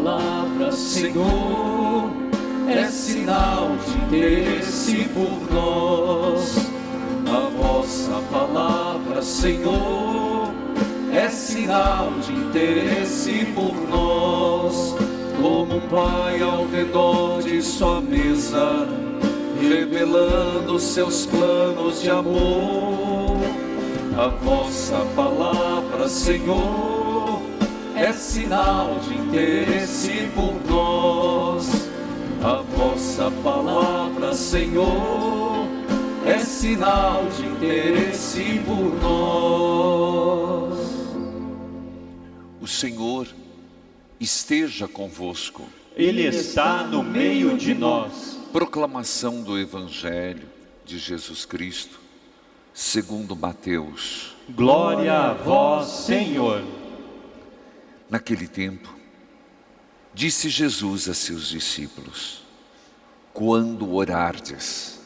palavra, Senhor, é sinal de interesse por nós. A vossa palavra, Senhor, é sinal de interesse por nós. Como um pai ao redor de sua mesa, revelando seus planos de amor. A vossa palavra, Senhor, é sinal de interesse por nós. A vossa palavra, Senhor, é sinal de interesse por nós. O Senhor esteja convosco. Ele está no meio de nós. Proclamação do Evangelho de Jesus Cristo, segundo Mateus. Glória a vós, Senhor. Naquele tempo, disse Jesus a seus discípulos: quando orardes,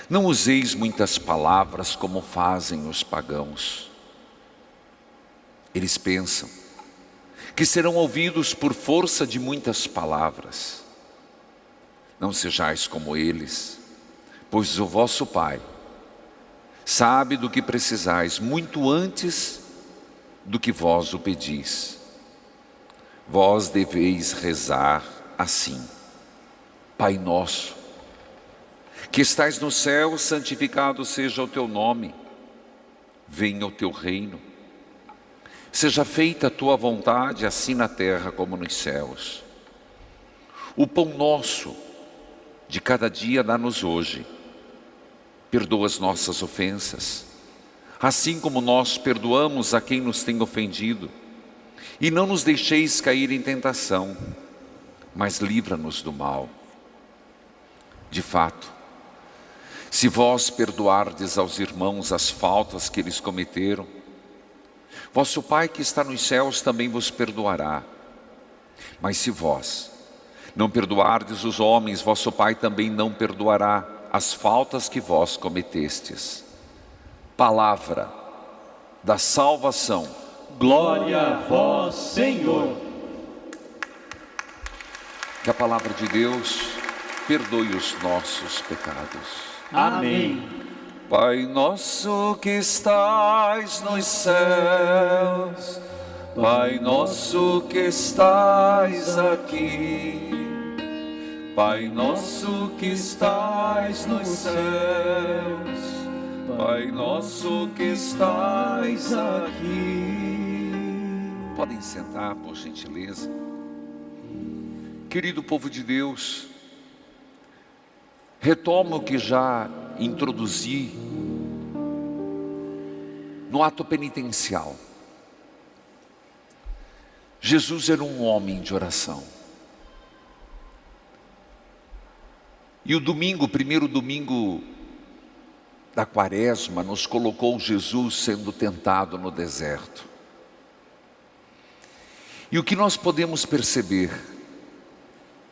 não useis muitas palavras como fazem os pagãos. Eles pensam que serão ouvidos por força de muitas palavras. Não sejais como eles, pois o vosso Pai sabe do que precisais muito antes do que vós o pedis. Vós deveis rezar assim: Pai nosso, que estais no céu, santificado seja o teu nome. Venha o teu reino. Seja feita a tua vontade, assim na terra como nos céus. O pão nosso de cada dia dá-nos hoje. Perdoa as nossas ofensas, assim como nós perdoamos a quem nos tem ofendido. E não nos deixeis cair em tentação, mas livra-nos do mal. De fato, se vós perdoardes aos irmãos as faltas que eles cometeram, vosso Pai que está nos céus também vos perdoará. Mas se vós não perdoardes os homens, vosso Pai também não perdoará as faltas que vós cometestes. Palavra da salvação. Glória a vós, Senhor. Que a palavra de Deus perdoe os nossos pecados. Amém. Pai nosso que estais nos céus, Pai nosso que estais aqui, Pai nosso que estais nos céus, Pai nosso que estais aqui. Podem sentar, por gentileza. Querido povo de Deus, retomo o que já introduzi no ato penitencial. Jesus era um homem de oração. E o domingo, o primeiro domingo da Quaresma, nos colocou Jesus sendo tentado no deserto. E o que nós podemos perceber?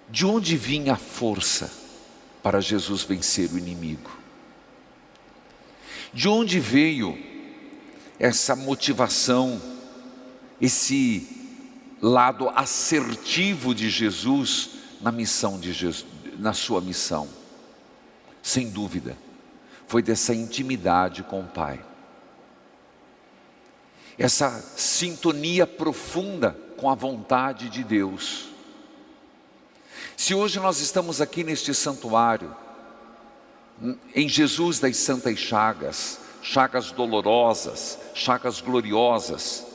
De onde vinha a força para Jesus vencer o inimigo? De onde veio essa motivação, esse lado assertivo de Jesus na missão de Jesus, na sua missão? Sem dúvida, foi dessa intimidade com o Pai. Essa sintonia profunda com a vontade de Deus. Se hoje nós estamos aqui neste santuário, em Jesus das Santas Chagas, chagas dolorosas, chagas gloriosas,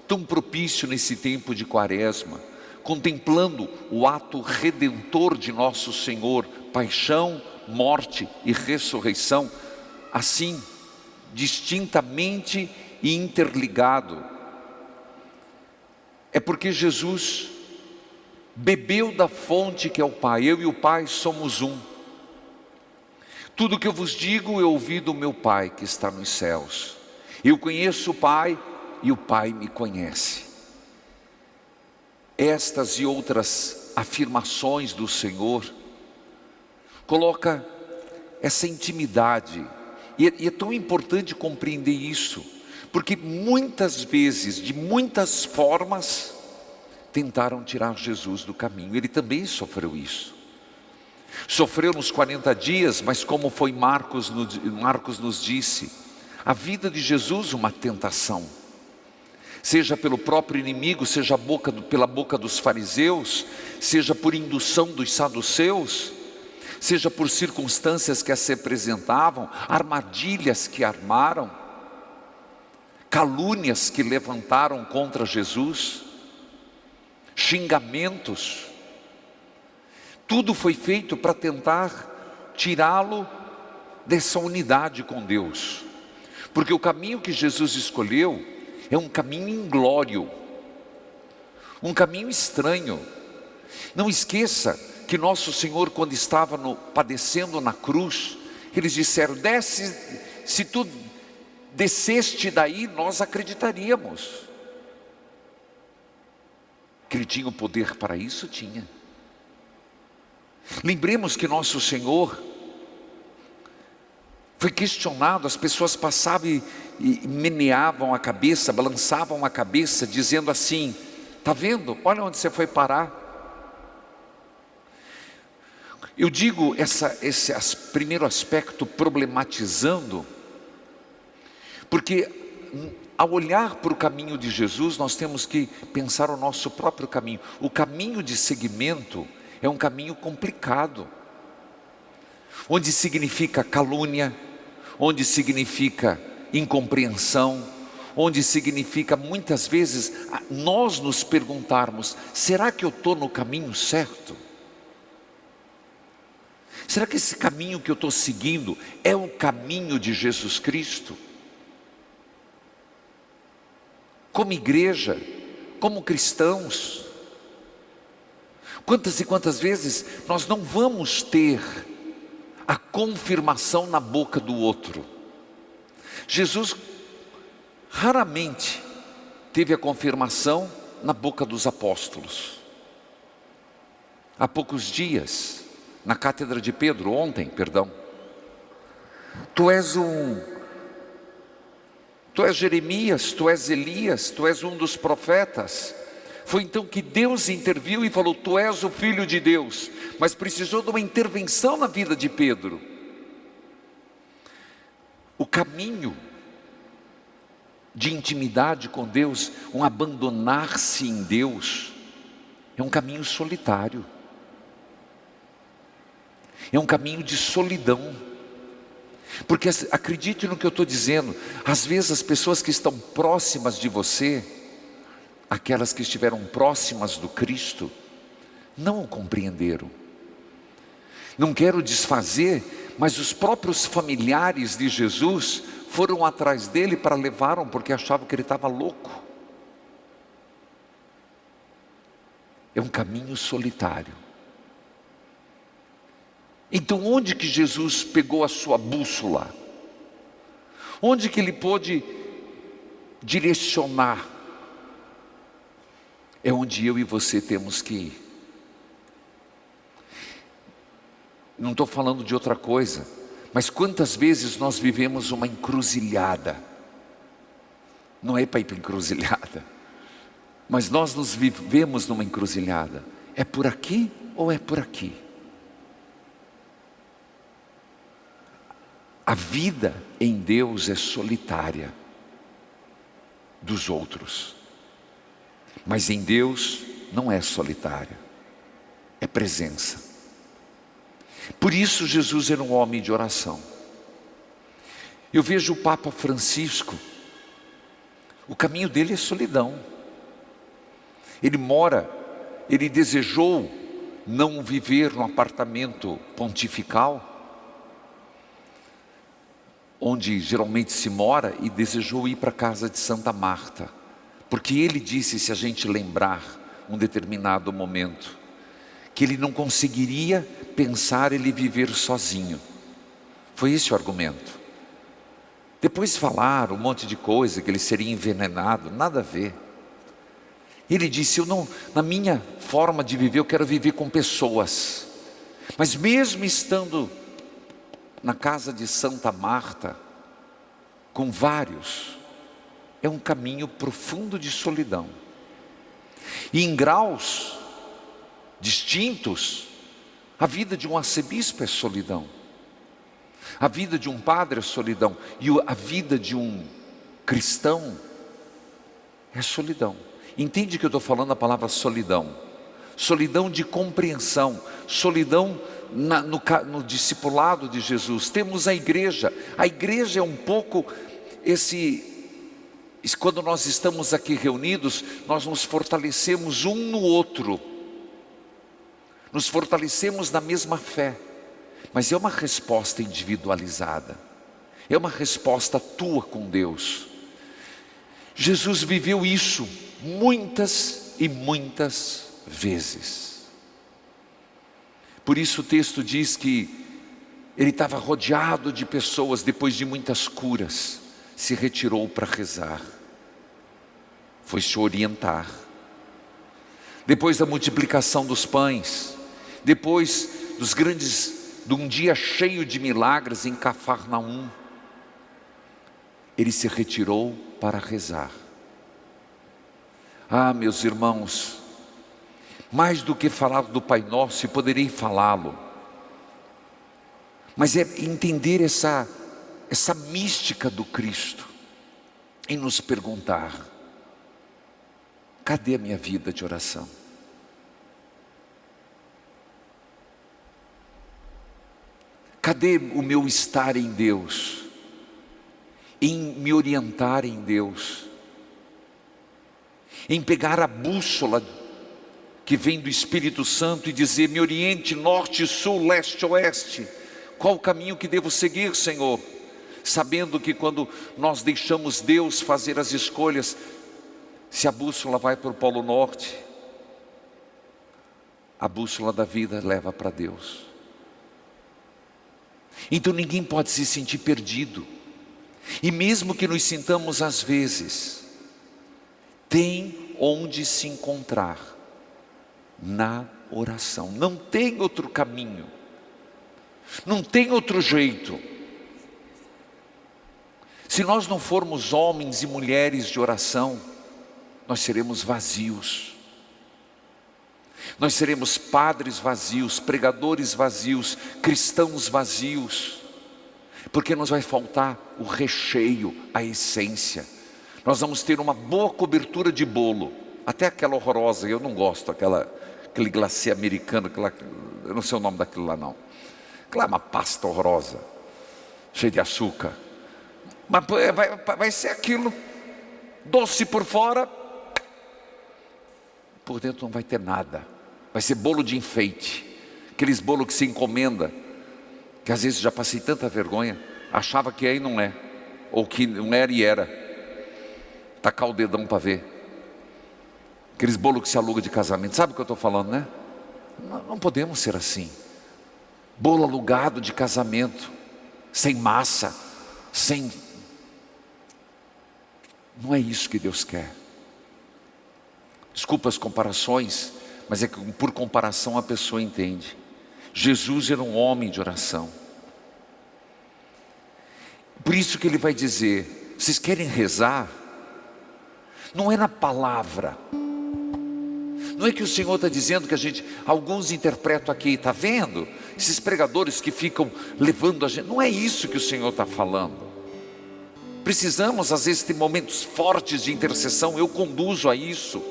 tão propício nesse tempo de Quaresma, contemplando o ato redentor de nosso Senhor, paixão, morte e ressurreição, assim, distintamente e interligado, é porque Jesus bebeu da fonte que é o Pai. Eu e o Pai somos um. Tudo que eu vos digo eu ouvi do meu Pai que está nos céus. Eu conheço o Pai e o Pai me conhece. Estas e outras afirmações do Senhor coloca essa intimidade. E é tão importante compreender isso, porque muitas vezes, de muitas formas, tentaram tirar Jesus do caminho. Ele também sofreu isso. Sofreu nos 40 dias, mas como foi Marcos nos disse, a vida de Jesus uma tentação. Seja pelo próprio inimigo, seja pela boca dos fariseus, seja por indução dos saduceus, seja por circunstâncias que se apresentavam, armadilhas que armaram, calúnias que levantaram contra Jesus, xingamentos. Tudo foi feito para tentar tirá-lo dessa unidade com Deus. Porque o caminho que Jesus escolheu é um caminho inglório, um caminho estranho. Não esqueça que nosso Senhor, quando estava padecendo na cruz, eles disseram: desce, se tu desceste daí, nós acreditaríamos. Que Ele tinha o poder para isso? Tinha. Lembremos que nosso Senhor foi questionado, as pessoas passavam e meneavam a cabeça, balançavam a cabeça, dizendo assim: está vendo? Olha onde você foi parar. Eu digo esse primeiro aspecto problematizando, porque ao olhar para o caminho de Jesus, nós temos que pensar o nosso próprio caminho. O caminho de seguimento é um caminho complicado, onde significa calúnia, onde significa incompreensão, onde significa muitas vezes nós nos perguntarmos: será que eu estou no caminho certo? Será que esse caminho que eu estou seguindo é o caminho de Jesus Cristo? Como igreja, como cristãos, quantas e quantas vezes nós não vamos ter a confirmação na boca do outro? Jesus raramente teve a confirmação na boca dos apóstolos. Há poucos dias, na cátedra de Pedro, tu és Jeremias, tu és Elias, tu és um dos profetas. Foi então que Deus interviu e falou: tu és o Filho de Deus. Mas precisou de uma intervenção na vida de Pedro. O caminho de intimidade com Deus, um abandonar-se em Deus, é um caminho solitário. É um caminho de solidão. Porque acredite no que eu estou dizendo, às vezes as pessoas que estão próximas de você, aquelas que estiveram próximas do Cristo, não o compreenderam. Não quero desfazer, mas os próprios familiares de Jesus foram atrás dele para levá-lo, porque achavam que ele estava louco. É um caminho solitário. Então onde que Jesus pegou a sua bússola? Onde que ele pôde direcionar? É onde eu e você temos que ir. Não estou falando de outra coisa, mas quantas vezes nós vivemos uma encruzilhada? Não é para ir para encruzilhada, mas nós nos vivemos numa encruzilhada. É por aqui ou é por aqui? A vida em Deus é solitária dos outros, mas em Deus não é solitária, é presença. Por isso Jesus era um homem de oração. Eu vejo o Papa Francisco, o caminho dele é solidão. Ele desejou não viver num apartamento pontifical, onde geralmente se mora, e desejou ir para a casa de Santa Marta, porque ele disse, se a gente lembrar um determinado momento, que ele não conseguiria pensar ele viver sozinho. Foi esse o argumento. Depois falaram um monte de coisa, que ele seria envenenado, nada a ver. Ele disse: na minha forma de viver, eu quero viver com pessoas, mas mesmo estando na casa de Santa Marta, com vários, é um caminho profundo de solidão. E em graus distintos, a vida de um arcebispo é solidão. A vida de um padre é solidão. E a vida de um cristão é solidão. Entende que eu estou falando a palavra solidão? Solidão de compreensão, solidão no discipulado de Jesus. Temos a igreja é um pouco quando nós estamos aqui reunidos, nós nos fortalecemos um no outro, nos fortalecemos na mesma fé, mas é uma resposta individualizada, é uma resposta tua com Deus. Jesus viveu isso muitas e muitas vezes. Por isso o texto diz que ele estava rodeado de pessoas. Depois de muitas curas, se retirou para rezar, foi se orientar. Depois da multiplicação dos pães, depois de um dia cheio de milagres em Cafarnaum, ele se retirou para rezar. Ah, meus irmãos, mais do que falar do Pai Nosso, e poderei falá-lo, mas é entender essa mística do Cristo, em nos perguntar: cadê a minha vida de oração? Cadê o meu estar em Deus? Em me orientar em Deus? Em pegar a bússola que vem do Espírito Santo e dizer: me oriente norte, sul, leste, oeste. Qual o caminho que devo seguir, Senhor? Sabendo que quando nós deixamos Deus fazer as escolhas, se a bússola vai para o Polo Norte, a bússola da vida leva para Deus. Então ninguém pode se sentir perdido. E mesmo que nos sintamos às vezes, tem onde se encontrar: na oração. Não tem outro caminho, não tem outro jeito. Se nós não formos homens e mulheres de oração, nós seremos vazios. Nós seremos padres vazios, pregadores vazios, cristãos vazios, porque nos vai faltar o recheio, a essência. Nós vamos ter uma boa cobertura de bolo, até aquela horrorosa, eu não gosto, aquele glacê americano, eu não sei o nome daquilo lá não. Aquela é uma pasta horrorosa, cheia de açúcar. Mas vai ser aquilo, doce por fora, por dentro não vai ter nada. Vai ser bolo de enfeite, aqueles bolos que se encomenda, que às vezes já passei tanta vergonha, achava que é e não é, ou que não era e era, tacar o dedão para ver. Aqueles bolos que se aluga de casamento, sabe o que eu estou falando, né? Não podemos ser assim. Bolo alugado de casamento, sem massa, não é isso que Deus quer. Desculpa as comparações, mas é que por comparação a pessoa entende. Jesus era um homem de oração. Por isso que ele vai dizer: vocês querem rezar? Não é na palavra. Não é que o Senhor está dizendo que alguns interpretam aqui, está vendo? Esses pregadores que ficam levando a gente, não é isso que o Senhor está falando. Precisamos às vezes ter momentos fortes de intercessão, eu conduzo a isso,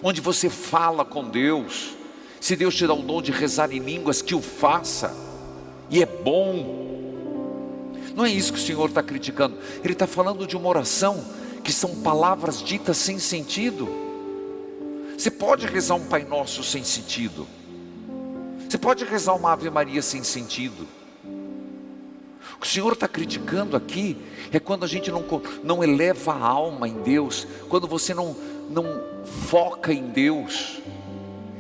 onde você fala com Deus. Se Deus te dá o dom de rezar em línguas, que o faça, e é bom. Não é isso que o Senhor está criticando. Ele está falando de uma oração que são palavras ditas sem sentido. Você pode rezar um Pai Nosso sem sentido, você pode rezar uma Ave Maria sem sentido. O que o Senhor está criticando aqui é quando a gente não eleva a alma em Deus, quando você não foca em Deus,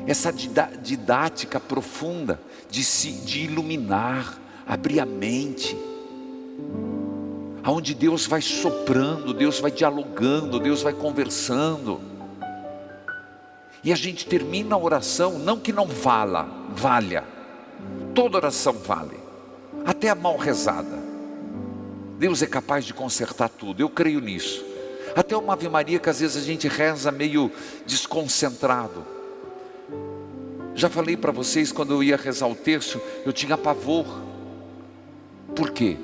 essa didática profunda de iluminar, abrir a mente, aonde Deus vai soprando, Deus vai dialogando, Deus vai conversando, e a gente termina a oração, não que não valha, toda oração vale, até a mal rezada. Deus é capaz de consertar tudo, eu creio nisso. Até uma Ave Maria que às vezes a gente reza meio desconcentrado. Já falei para vocês, quando eu ia rezar o terço, eu tinha pavor. Por quê?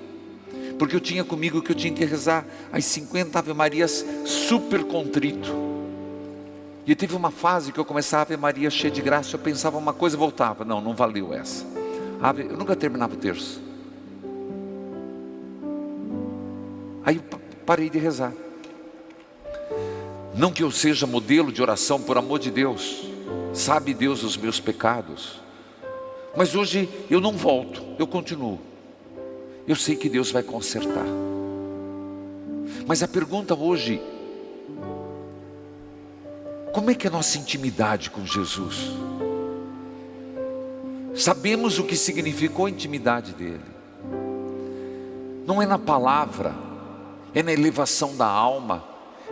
Porque eu tinha comigo que eu tinha que rezar as 50 Ave Marias super contrito. E teve uma fase que eu começava a Ave Maria cheia de graça, eu pensava uma coisa e voltava. Não valeu essa. Eu nunca terminava o terço. Aí eu parei de rezar. Não que eu seja modelo de oração, por amor de Deus. Sabe Deus os meus pecados. Mas hoje eu não volto, eu continuo. Eu sei que Deus vai consertar. Mas a pergunta hoje: como é que é a nossa intimidade com Jesus? Sabemos o que significou a intimidade dele. Não é na palavra, é na elevação da alma,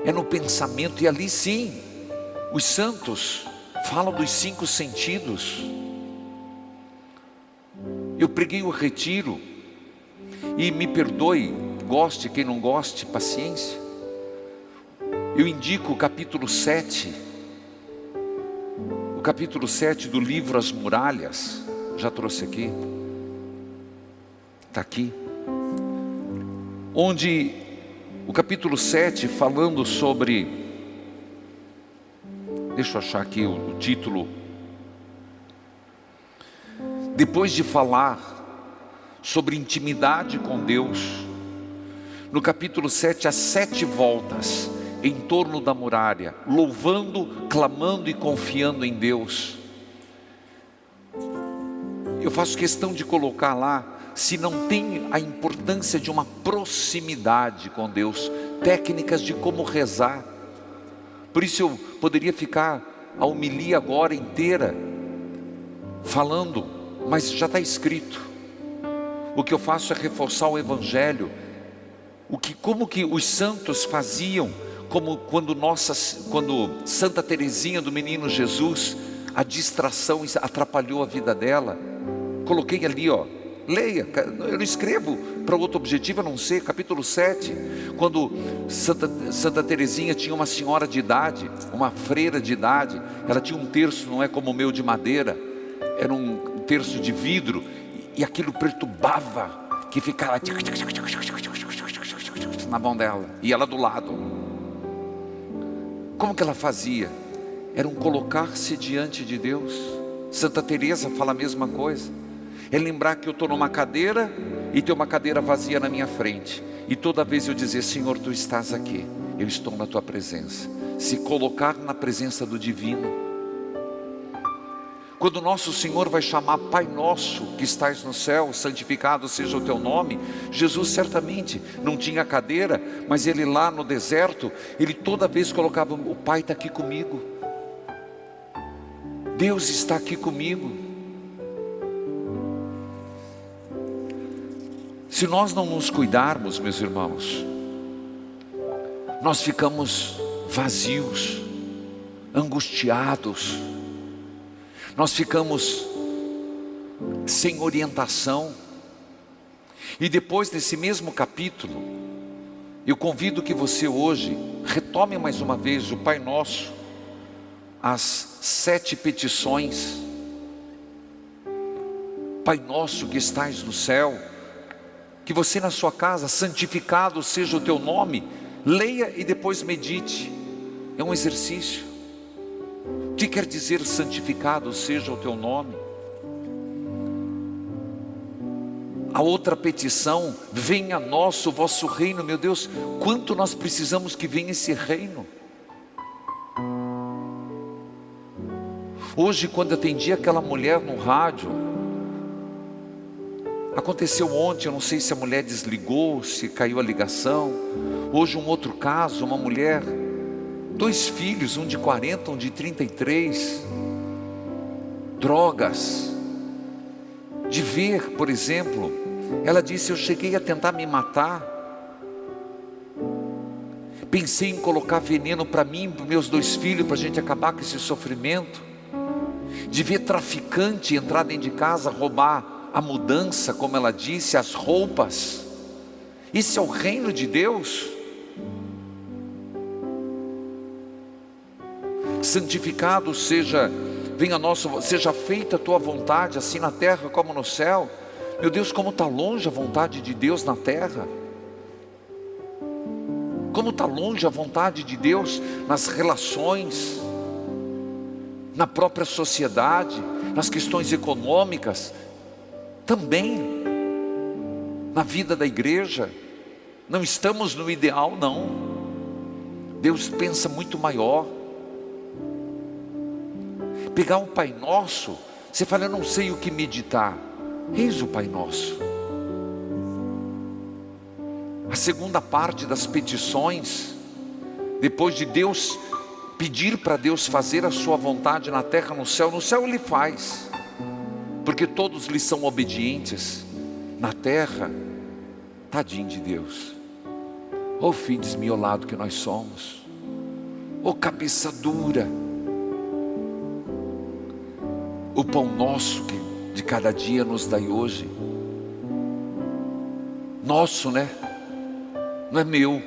é no pensamento. E ali sim, os santos falam dos 5 sentidos. Eu preguei o retiro, e me perdoe, goste, quem não goste, paciência. Eu indico o capítulo 7. O capítulo 7 do livro As Muralhas. Já trouxe aqui. Está aqui. Onde o capítulo 7 falando sobre... Deixa eu achar aqui o título. Depois de falar sobre intimidade com Deus, no capítulo 7, as 7 voltas em torno da muralha, louvando, clamando e confiando em Deus. Eu faço questão de colocar lá, se não tem a importância de uma proximidade com Deus, técnicas de como rezar. Por isso eu poderia ficar a homilia agora inteira falando, mas já está escrito. O que eu faço é reforçar o Evangelho, como que os santos faziam, como quando Santa Teresinha do Menino Jesus, a distração atrapalhou a vida dela. Coloquei ali, leia, eu não escrevo para outro objetivo a não ser, capítulo 7, quando Santa Teresinha tinha uma senhora de idade, uma freira de idade, ela tinha um terço, não é como o meu de madeira, era um terço de vidro, e aquilo perturbava, que ficava na mão dela, e ela do lado. Como que ela fazia? Era um colocar-se diante de Deus. Santa Teresa fala a mesma coisa. É lembrar que eu estou numa cadeira e tem uma cadeira vazia na minha frente, e toda vez eu dizer: Senhor, Tu estás aqui, eu estou na Tua presença. Se colocar na presença do divino. Quando nosso Senhor vai chamar Pai Nosso que estás no céu, santificado seja o Teu nome, Jesus certamente não tinha cadeira, mas Ele lá no deserto, Ele toda vez colocava: o Pai está aqui comigo, Deus está aqui comigo. Se nós não nos cuidarmos, meus irmãos, nós ficamos vazios, angustiados, nós ficamos sem orientação. E depois nesse mesmo capítulo, eu convido que você hoje retome mais uma vez o Pai Nosso, as 7 petições. Pai Nosso que estais no céu, que você na sua casa, santificado seja o Teu nome, leia e depois medite. É um exercício. O que quer dizer santificado seja o Teu nome? A outra petição: venha a nós o vosso reino. Meu Deus, quanto nós precisamos que venha esse reino. Hoje, quando atendi aquela mulher no rádio, aconteceu ontem, eu não sei se a mulher desligou, se caiu a ligação. Hoje um outro caso, uma mulher, 2 filhos, um de 40, um de 33, drogas. De ver, por exemplo, ela disse: eu cheguei a tentar me matar, pensei em colocar veneno para mim e para meus 2 filhos, para a gente acabar com esse sofrimento. De ver traficante entrar dentro de casa, roubar a mudança, como ela disse, as roupas. Isso é o reino de Deus? santificado seja, venha a nossa, seja feita a tua vontade, assim na terra como no céu. Meu Deus, como está longe a vontade de Deus na terra. Como está longe a vontade de Deus nas relações, na própria sociedade, nas questões econômicas, também na vida da igreja. Não estamos no ideal, não. Deus pensa muito maior. Pegar um Pai Nosso, você fala, eu não sei o que meditar. Eis o Pai Nosso. A segunda parte das petições, depois de Deus pedir para Deus fazer a sua vontade na terra, no céu Ele faz, porque todos lhe são obedientes. Na terra, tadinho de Deus, ô filho desmiolado que nós somos, ô cabeça dura. O pão nosso que de cada dia nos dai hoje, nosso, né? Não é meu.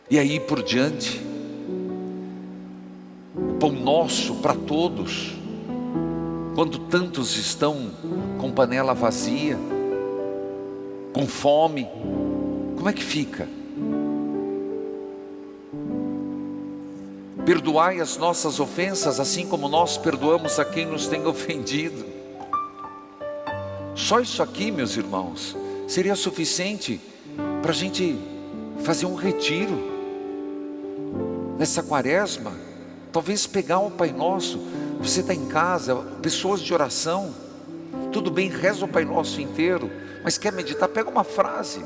E aí por diante, o pão nosso para todos. Quando tantos estão com panela vazia, com fome, como é que fica? Perdoai as nossas ofensas, assim como nós perdoamos a quem nos tem ofendido. Só isso aqui, meus irmãos, seria suficiente para a gente fazer um retiro nessa quaresma. Talvez pegar um Pai Nosso. Você está em casa, pessoas de oração, tudo bem, reza o Pai Nosso inteiro, mas quer meditar, pega uma frase,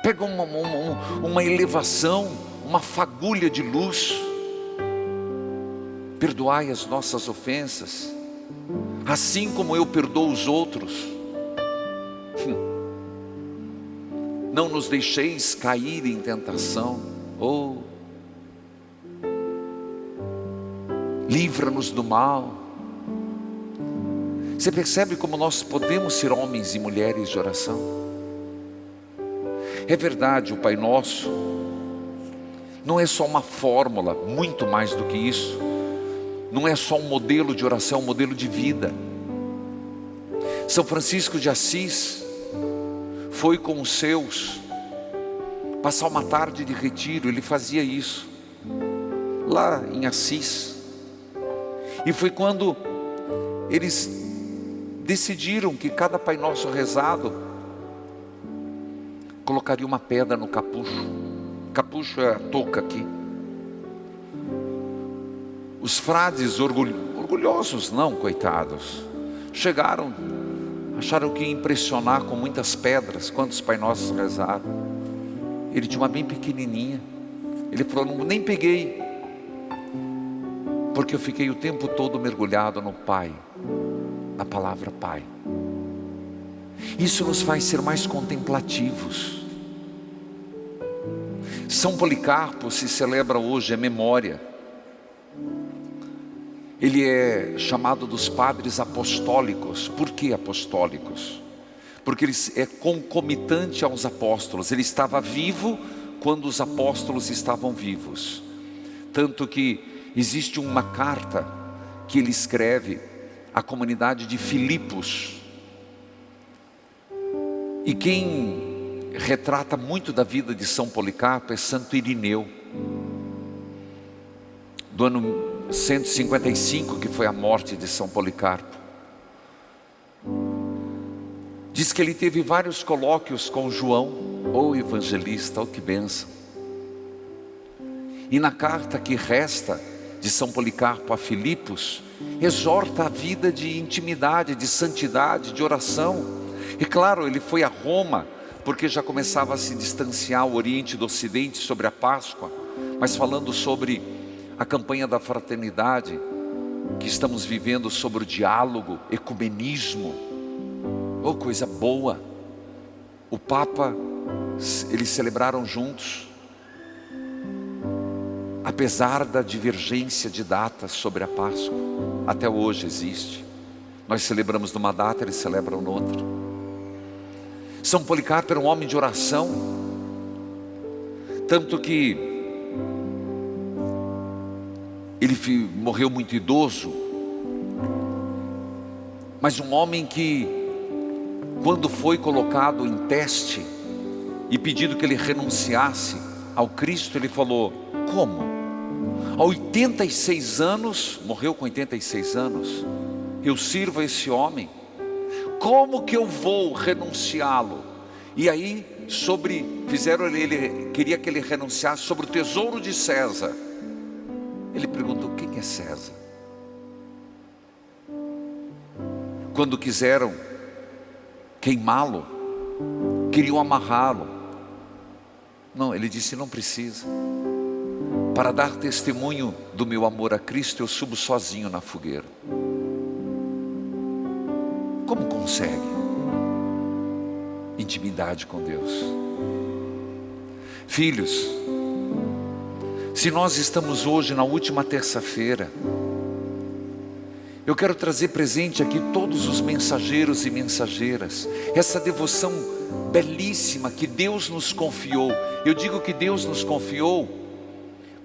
pega uma elevação, uma fagulha de luz. Perdoai as nossas ofensas, assim como eu perdoo os outros. Não nos deixeis cair em tentação, livra-nos do mal. Você percebe como nós podemos ser homens e mulheres de oração? É verdade, o Pai Nosso não é só uma fórmula, muito mais do que isso. Não é só um modelo de oração, é um modelo de vida. São Francisco de Assis foi com os seus passar uma tarde de retiro. Ele fazia isso lá em Assis. E foi quando eles decidiram que cada Pai Nosso rezado colocaria uma pedra no capucho. Capucho é a touca aqui. Os frades orgulhosos, não, coitados, chegaram, acharam que ia impressionar com muitas pedras. Quantos Pai Nossos rezaram? Ele tinha uma bem pequenininha. Ele falou, nem peguei, porque eu fiquei o tempo todo mergulhado no Pai, na palavra Pai. Isso nos faz ser mais contemplativos. São Policarpo se celebra hoje, é memória. Ele é chamado dos padres apostólicos. Por que apostólicos? Porque ele é concomitante aos apóstolos. Ele estava vivo quando os apóstolos estavam vivos. Tanto que existe uma carta que ele escreve à comunidade de Filipos. E quem retrata muito da vida de São Policarpo é Santo Irineu, do ano 155, que foi a morte de São Policarpo. Diz que ele teve vários colóquios com João, o evangelista, que bênção. E na carta que resta de São Policarpo a Filipos, exorta a vida de intimidade, de santidade, de oração. E claro, ele foi a Roma, porque já começava a se distanciar o Oriente do Ocidente sobre a Páscoa, mas falando sobre a campanha da fraternidade que estamos vivendo, sobre o diálogo, ecumenismo. Oh, coisa boa. O Papa, eles celebraram juntos, apesar da divergência de datas sobre a Páscoa. Até hoje existe. Nós celebramos numa data, eles celebram noutra. São Policarpo era um homem de oração. Tanto que ele morreu muito idoso, mas um homem que, quando foi colocado em teste e pedido que ele renunciasse ao Cristo, ele falou: como? Há 86 anos, morreu com 86 anos, eu sirvo a esse homem, como que eu vou renunciá-lo? E aí, ele queria que ele renunciasse sobre o tesouro de César. Ele perguntou: quem é César? Quando quiseram queimá-lo, queriam amarrá-lo. Não, ele disse: não precisa. Para dar testemunho do meu amor a Cristo, eu subo sozinho na fogueira. Como consegue? Intimidade com Deus. Filhos, se nós estamos hoje na última terça-feira, eu quero trazer presente aqui todos os mensageiros e mensageiras, essa devoção belíssima que Deus nos confiou. Eu digo que Deus nos confiou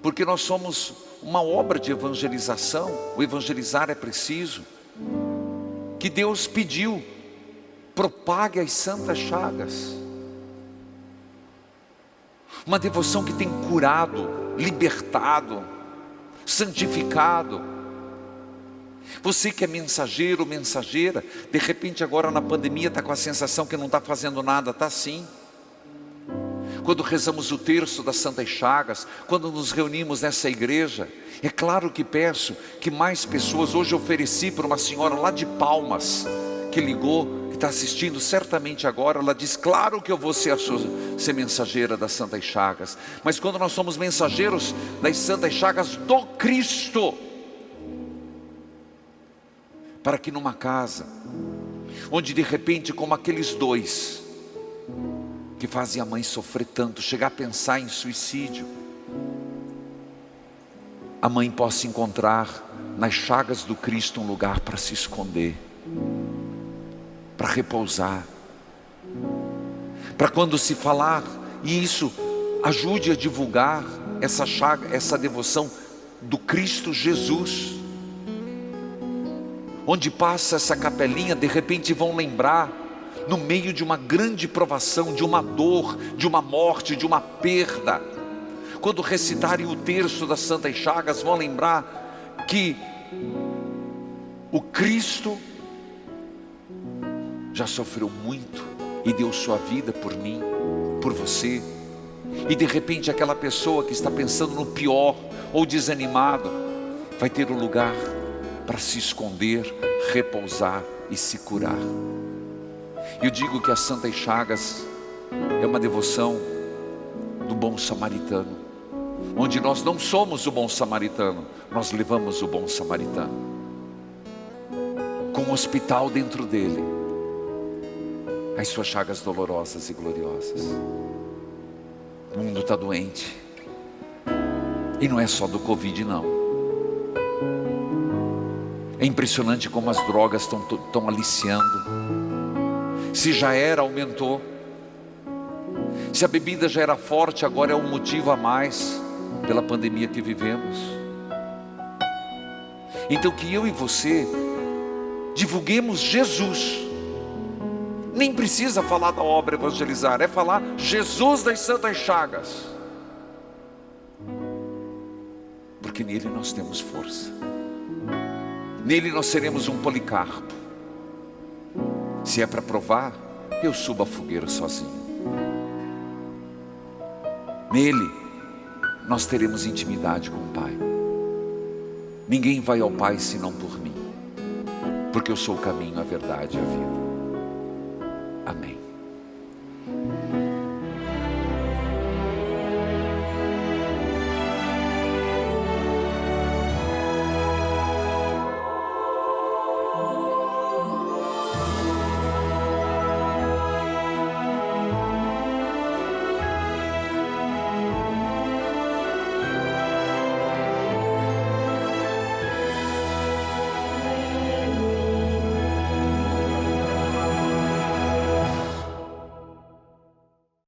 porque nós somos uma obra de evangelização. O evangelizar é preciso, que Deus pediu: propague as santas chagas. Uma devoção que tem curado, libertado, santificado. Você que é mensageiro ou mensageira, de repente agora na pandemia está com a sensação que não está fazendo nada. Está sim. Quando rezamos o terço das santas chagas, quando nos reunimos nessa igreja, é claro que peço que mais pessoas. Hoje eu ofereci para uma senhora lá de Palmas, que ligou, que está assistindo certamente agora. Ela diz: claro que eu vou ser mensageira das santas chagas. Mas quando nós somos mensageiros das santas chagas do Cristo, para que numa casa, onde de repente, como aqueles dois que fazem a mãe sofrer tanto, chegar a pensar em suicídio, a mãe possa encontrar nas chagas do Cristo um lugar para se esconder, para repousar, para quando se falar, e isso ajude a divulgar essa chaga, essa devoção do Cristo Jesus. Onde passa essa capelinha, de repente vão lembrar, no meio de uma grande provação, de uma dor, de uma morte, de uma perda, quando recitarem o terço das santas chagas, vão lembrar que o Cristo já sofreu muito e deu sua vida por mim, por você. E de repente aquela pessoa que está pensando no pior ou desanimado, vai ter um lugar para se esconder, repousar e se curar. Eu digo que as santas chagas é uma devoção do bom samaritano, onde nós não somos o bom samaritano, nós levamos o bom samaritano, com um hospital dentro dele, as suas chagas dolorosas e gloriosas. O mundo está doente, e não é só do Covid não. É impressionante como as drogas estão aliciando. Se já era, aumentou. Se a bebida já era forte, agora é um motivo a mais, pela pandemia que vivemos. Então que eu e você divulguemos Jesus. Nem precisa falar da obra evangelizar, é falar Jesus das santas chagas, porque nele nós temos força, nele nós seremos um Policarpo. Se é para provar, eu subo a fogueira sozinho. Nele nós teremos intimidade com o Pai. Ninguém vai ao Pai senão por mim, porque eu sou o caminho, a verdade e a vida. Amém.